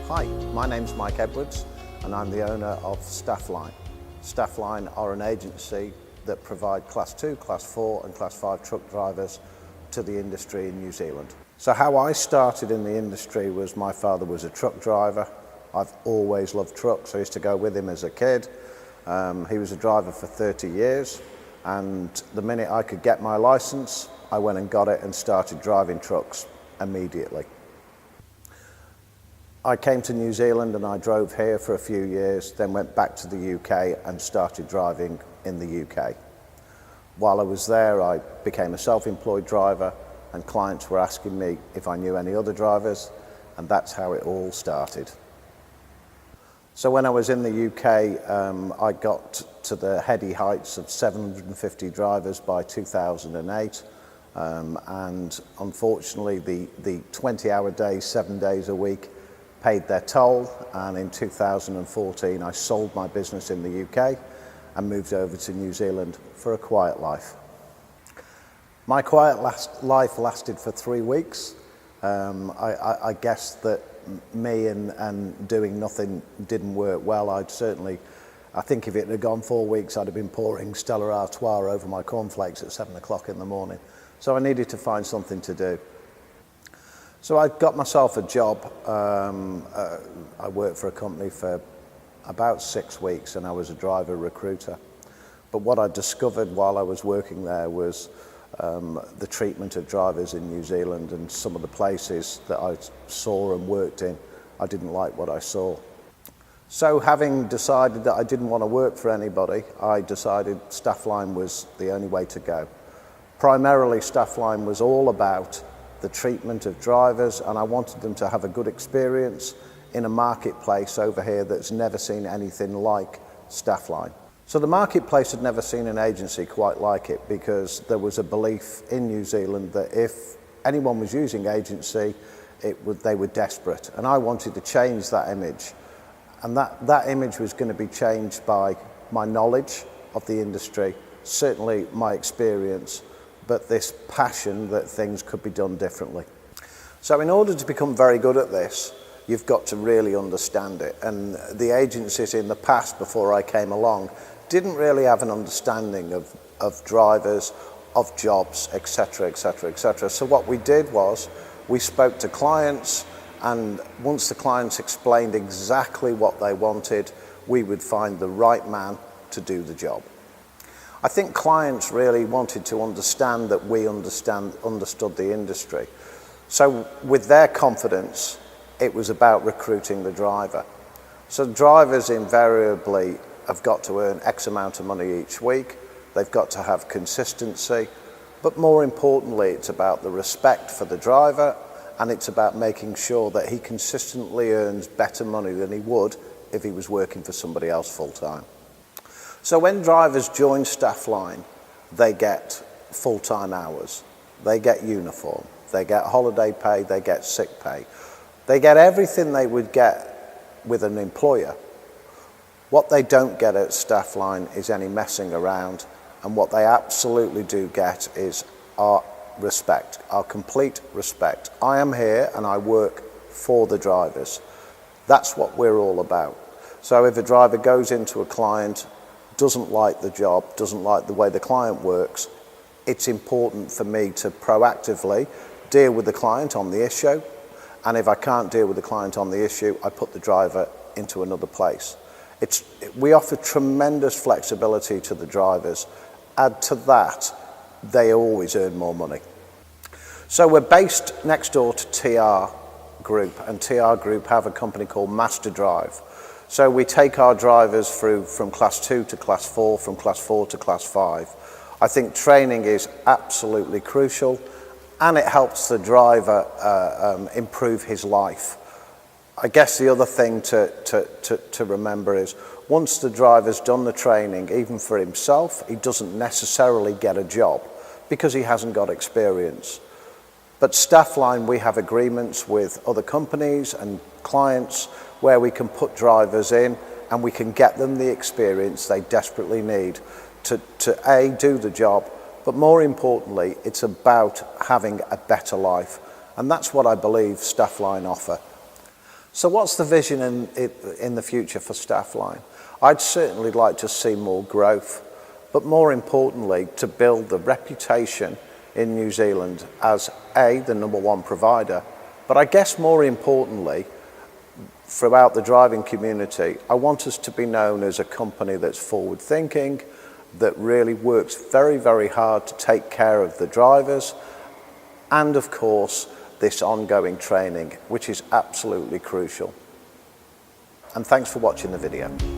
Hi, my name's Mike Edwards and I'm the owner of Staffline. Staffline are an agency that provide Class 2, Class 4 and Class 5 truck drivers to the industry in New Zealand. So how I started in the industry was my father was a truck driver. I've always loved trucks. I used to go with him as a kid. He was a driver for 30 years and the minute I could get my license, I went and got it and started driving trucks immediately. I came to New Zealand and I drove here for a few years, then went back to the UK and started driving in the UK. While I was there, I became a self-employed driver and clients were asking me if I knew any other drivers, and that's how it all started. So when I was in the UK, I got to the heady heights of 750 drivers by 2008. And unfortunately, the 20-hour days, 7 days a week, paid their toll, and in 2014 I sold my business in the UK and moved over to New Zealand for a quiet life. My quiet life lasted for 3 weeks. I guess that me and doing nothing didn't work well. I think if it had gone 4 weeks, I'd have been pouring Stella Artois over my cornflakes at 7 o'clock in the morning. So I needed to find something to do. So I got myself a job. I worked for a company for about 6 weeks and I was a driver recruiter. But what I discovered while I was working there was the treatment of drivers in New Zealand, and some of the places that I saw and worked in, I didn't like what I saw. So having decided that I didn't want to work for anybody, I decided Staffline was the only way to go. Primarily, Staffline was all about the treatment of drivers, and I wanted them to have a good experience in a marketplace over here that's never seen anything like Staffline. So the marketplace had never seen an agency quite like it, because there was a belief in New Zealand that if anyone was using agency, they were desperate. And I wanted to change that image. And that image was going to be changed by my knowledge of the industry, certainly my experience, but this passion that things could be done differently. So in order to become very good at this, you've got to really understand it. And the agencies in the past, before I came along, didn't really have an understanding of drivers, of jobs, etc., etc., etc. So what we did was we spoke to clients, and once the clients explained exactly what they wanted, we would find the right man to do the job. I think clients really wanted to understand that we understood the industry. So with their confidence, it was about recruiting the driver. So drivers invariably have got to earn X amount of money each week. They've got to have consistency. But more importantly, it's about the respect for the driver, and it's about making sure that he consistently earns better money than he would if he was working for somebody else full time. So when drivers join Staffline, they get full-time hours, they get uniform, they get holiday pay, they get sick pay. They get everything they would get with an employer. What they don't get at Staffline is any messing around, and what they absolutely do get is our respect, our complete respect. I am here and I work for the drivers. That's what we're all about. So if a driver goes into a client, doesn't like the job, doesn't like the way the client works, it's important for me to proactively deal with the client on the issue. And if I can't deal with the client on the issue, I put the driver into another place. We offer tremendous flexibility to the drivers. Add to that, they always earn more money. So we're based next door to TR Group, and TR Group have a company called Master Drive. So we take our drivers through from Class 2 to Class 4, from Class 4 to Class 5. I think training is absolutely crucial, and it helps the driver improve his life. I guess the other thing to remember is once the driver's done the training, even for himself, he doesn't necessarily get a job because he hasn't got experience. But Staffline, we have agreements with other companies and clients where we can put drivers in and we can get them the experience they desperately need to A, do the job, but more importantly, it's about having a better life. And that's what I believe Staffline offer. So what's the vision in the future for Staffline? I'd certainly like to see more growth, but more importantly, to build the reputation in New Zealand as the #1 provider, but I guess more importantly, throughout the driving community, I want us to be known as a company that's forward thinking, that really works very, very hard to take care of the drivers, and of course, this ongoing training, which is absolutely crucial. And thanks for watching the video.